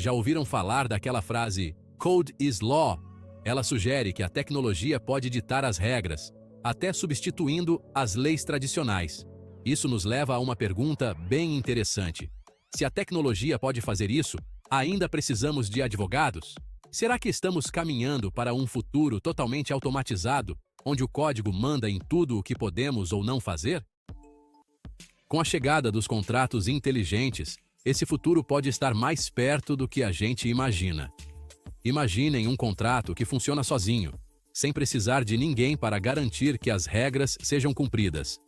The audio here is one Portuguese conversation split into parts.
Já ouviram falar daquela frase "Code is law"? Ela sugere que a tecnologia pode ditar as regras, até substituindo as leis tradicionais. Isso nos leva a uma pergunta bem interessante. Se a tecnologia pode fazer isso, ainda precisamos de advogados? Será que estamos caminhando para um futuro totalmente automatizado, onde o código manda em tudo o que podemos ou não fazer? Com a chegada dos contratos inteligentes, esse futuro pode estar mais perto do que a gente imagina. Imaginem um contrato que funciona sozinho, sem precisar de ninguém para garantir que as regras sejam cumpridas.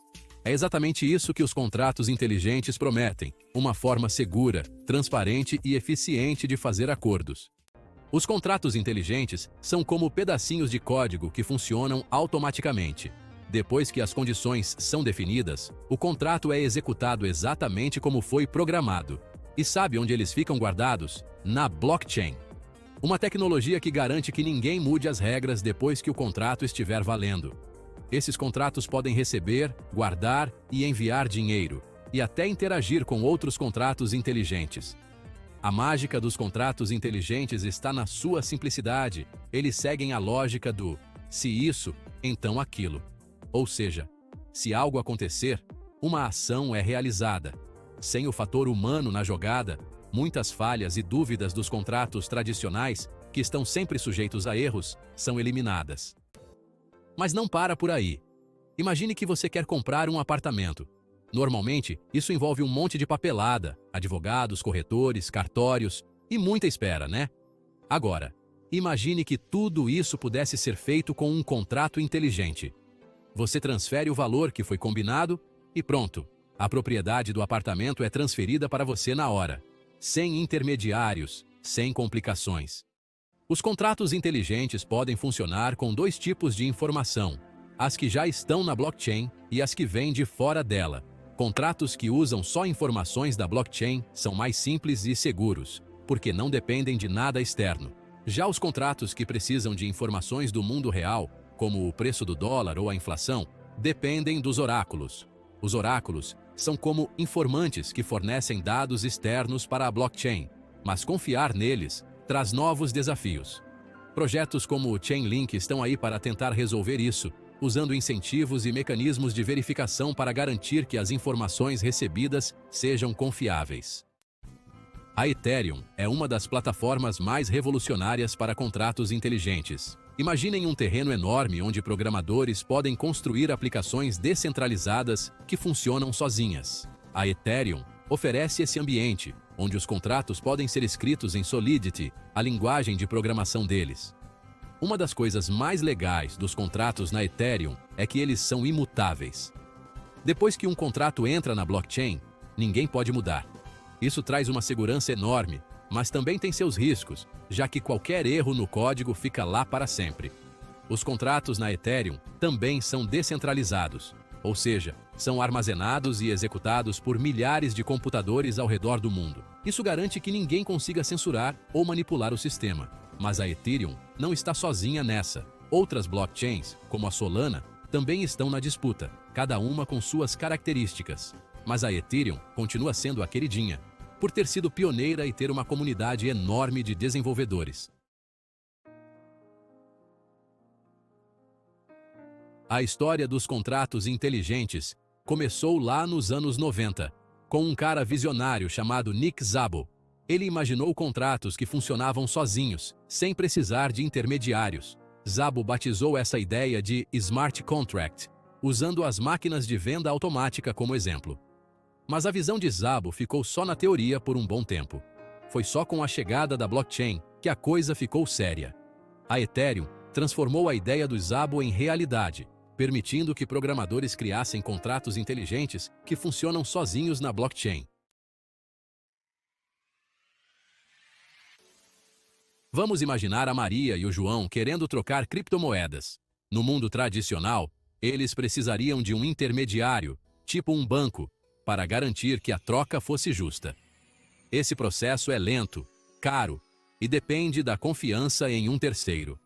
É exatamente isso que os contratos inteligentes prometem, uma forma segura, transparente e eficiente de fazer acordos. Os contratos inteligentes são como pedacinhos de código que funcionam automaticamente. Depois que as condições são definidas, o contrato é executado exatamente como foi programado. E sabe onde eles ficam guardados? Na blockchain. Uma tecnologia que garante que ninguém mude as regras depois que o contrato estiver valendo. Esses contratos podem receber, guardar e enviar dinheiro, e até interagir com outros contratos inteligentes. A mágica dos contratos inteligentes está na sua simplicidade. Eles seguem a lógica do se isso, então aquilo. Ou seja, se algo acontecer, uma ação é realizada. Sem o fator humano na jogada, muitas falhas e dúvidas dos contratos tradicionais, que estão sempre sujeitos a erros, são eliminadas. Mas não para por aí. Imagine que você quer comprar um apartamento. Normalmente, isso envolve um monte de papelada, advogados, corretores, cartórios e muita espera, né? Agora, imagine que tudo isso pudesse ser feito com um contrato inteligente. Você transfere o valor que foi combinado e pronto. A propriedade do apartamento é transferida para você na hora, sem intermediários, sem complicações. Os contratos inteligentes podem funcionar com dois tipos de informação: as que já estão na blockchain e as que vêm de fora dela. Contratos que usam só informações da blockchain são mais simples e seguros, porque não dependem de nada externo. Já os contratos que precisam de informações do mundo real, como o preço do dólar ou a inflação, dependem dos oráculos. Os oráculos são como informantes que fornecem dados externos para a blockchain, mas confiar neles traz novos desafios. Projetos como o Chainlink estão aí para tentar resolver isso, usando incentivos e mecanismos de verificação para garantir que as informações recebidas sejam confiáveis. A Ethereum é uma das plataformas mais revolucionárias para contratos inteligentes. Imaginem um terreno enorme onde programadores podem construir aplicações descentralizadas que funcionam sozinhas. A Ethereum oferece esse ambiente, onde os contratos podem ser escritos em Solidity, a linguagem de programação deles. Uma das coisas mais legais dos contratos na Ethereum é que eles são imutáveis. Depois que um contrato entra na blockchain, ninguém pode mudar. Isso traz uma segurança enorme, mas também tem seus riscos, já que qualquer erro no código fica lá para sempre. Os contratos na Ethereum também são descentralizados, ou seja, são armazenados e executados por milhares de computadores ao redor do mundo. Isso garante que ninguém consiga censurar ou manipular o sistema. Mas a Ethereum não está sozinha nessa. Outras blockchains, como a Solana, também estão na disputa, cada uma com suas características. Mas a Ethereum continua sendo a queridinha, por ter sido pioneira e ter uma comunidade enorme de desenvolvedores. A história dos contratos inteligentes começou lá nos anos 90, com um cara visionário chamado Nick Szabo. Ele imaginou contratos que funcionavam sozinhos, sem precisar de intermediários. Szabo batizou essa ideia de Smart Contract, usando as máquinas de venda automática como exemplo. Mas a visão de Szabo ficou só na teoria por um bom tempo. Foi só com a chegada da blockchain que a coisa ficou séria. A Ethereum transformou a ideia do Szabo em realidade, permitindo que programadores criassem contratos inteligentes que funcionam sozinhos na blockchain. Vamos imaginar a Maria e o João querendo trocar criptomoedas. No mundo tradicional, eles precisariam de um intermediário, tipo um banco, para garantir que a troca fosse justa. Esse processo é lento, caro e depende da confiança em um terceiro.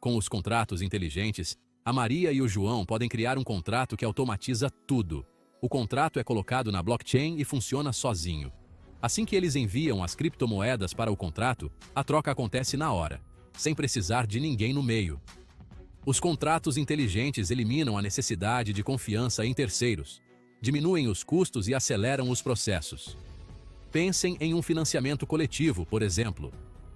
Com os contratos inteligentes, a Maria e o João podem criar um contrato que automatiza tudo. O contrato é colocado na blockchain e funciona sozinho. Assim que eles enviam as criptomoedas para o contrato, a troca acontece na hora, sem precisar de ninguém no meio. Os contratos inteligentes eliminam a necessidade de confiança em terceiros, diminuem os custos e aceleram os processos. Pensem em um financiamento coletivo, por exemplo.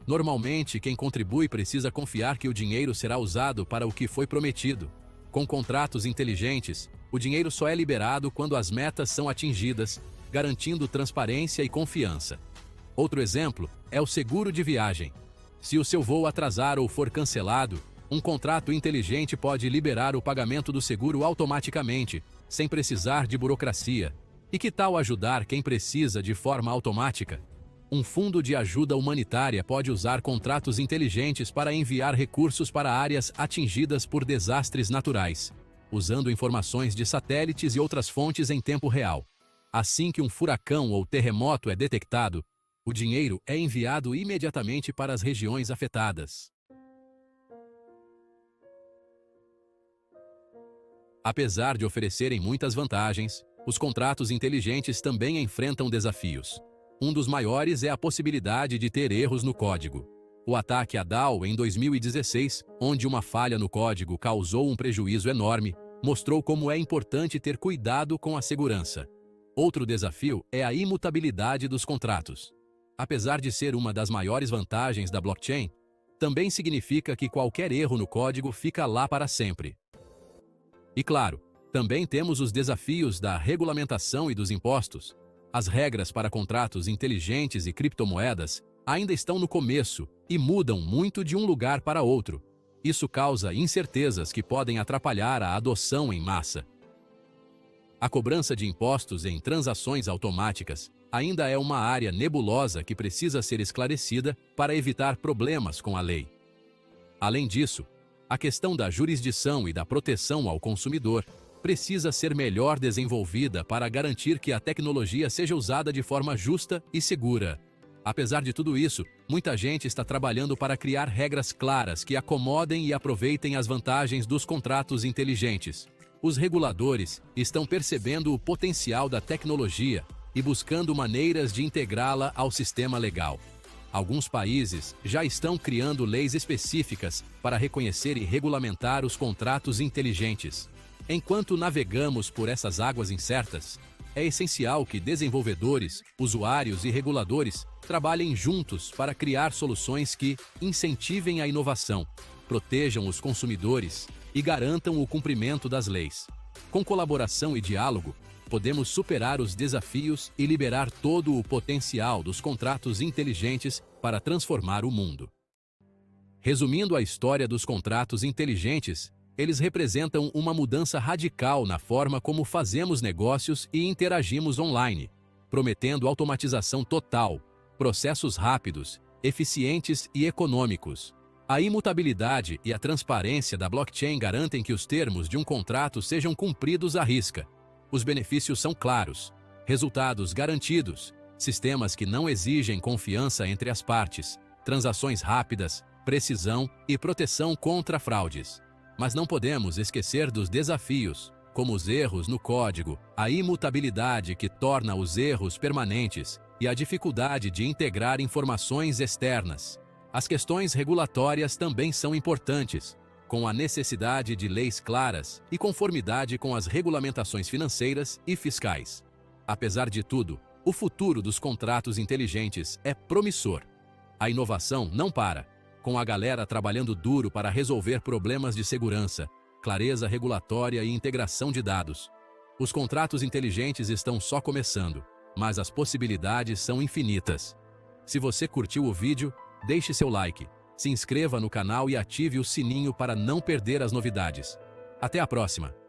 Normalmente, quem contribui precisa confiar que o dinheiro será usado para o que foi prometido. Com contratos inteligentes, o dinheiro só é liberado quando as metas são atingidas, garantindo transparência e confiança. Outro exemplo é o seguro de viagem. Se o seu voo atrasar ou for cancelado, um contrato inteligente pode liberar o pagamento do seguro automaticamente, sem precisar de burocracia. E que tal ajudar quem precisa de forma automática? Um fundo de ajuda humanitária pode usar contratos inteligentes para enviar recursos para áreas atingidas por desastres naturais, usando informações de satélites e outras fontes em tempo real. Assim que um furacão ou terremoto é detectado, o dinheiro é enviado imediatamente para as regiões afetadas. Apesar de oferecerem muitas vantagens, os contratos inteligentes também enfrentam desafios. Um dos maiores é a possibilidade de ter erros no código. O ataque à DAO em 2016, onde uma falha no código causou um prejuízo enorme, mostrou como é importante ter cuidado com a segurança. Outro desafio é a imutabilidade dos contratos. Apesar de ser uma das maiores vantagens da blockchain, também significa que qualquer erro no código fica lá para sempre. E claro, também temos os desafios da regulamentação e dos impostos. As regras para contratos inteligentes e criptomoedas ainda estão no começo e mudam muito de um lugar para outro. Isso causa incertezas que podem atrapalhar a adoção em massa. A cobrança de impostos em transações automáticas ainda é uma área nebulosa que precisa ser esclarecida para evitar problemas com a lei. Além disso, a questão da jurisdição e da proteção ao consumidor precisa ser melhor desenvolvida para garantir que a tecnologia seja usada de forma justa e segura. Apesar de tudo isso, muita gente está trabalhando para criar regras claras que acomodem e aproveitem as vantagens dos contratos inteligentes. Os reguladores estão percebendo o potencial da tecnologia e buscando maneiras de integrá-la ao sistema legal. Alguns países já estão criando leis específicas para reconhecer e regulamentar os contratos inteligentes. Enquanto navegamos por essas águas incertas, é essencial que desenvolvedores, usuários e reguladores trabalhem juntos para criar soluções que incentivem a inovação, protejam os consumidores e garantam o cumprimento das leis. Com colaboração e diálogo, podemos superar os desafios e liberar todo o potencial dos contratos inteligentes para transformar o mundo. Resumindo a história dos contratos inteligentes, eles representam uma mudança radical na forma como fazemos negócios e interagimos online, prometendo automatização total, processos rápidos, eficientes e econômicos. A imutabilidade e a transparência da blockchain garantem que os termos de um contrato sejam cumpridos à risca. Os benefícios são claros, resultados garantidos, sistemas que não exigem confiança entre as partes, transações rápidas, precisão e proteção contra fraudes. Mas não podemos esquecer dos desafios, como os erros no código, a imutabilidade que torna os erros permanentes e a dificuldade de integrar informações externas. As questões regulatórias também são importantes, com a necessidade de leis claras e conformidade com as regulamentações financeiras e fiscais. Apesar de tudo, o futuro dos contratos inteligentes é promissor. A inovação não para, com a galera trabalhando duro para resolver problemas de segurança, clareza regulatória e integração de dados. Os contratos inteligentes estão só começando, mas as possibilidades são infinitas. Se você curtiu o vídeo, deixe seu like, se inscreva no canal e ative o sininho para não perder as novidades. Até a próxima!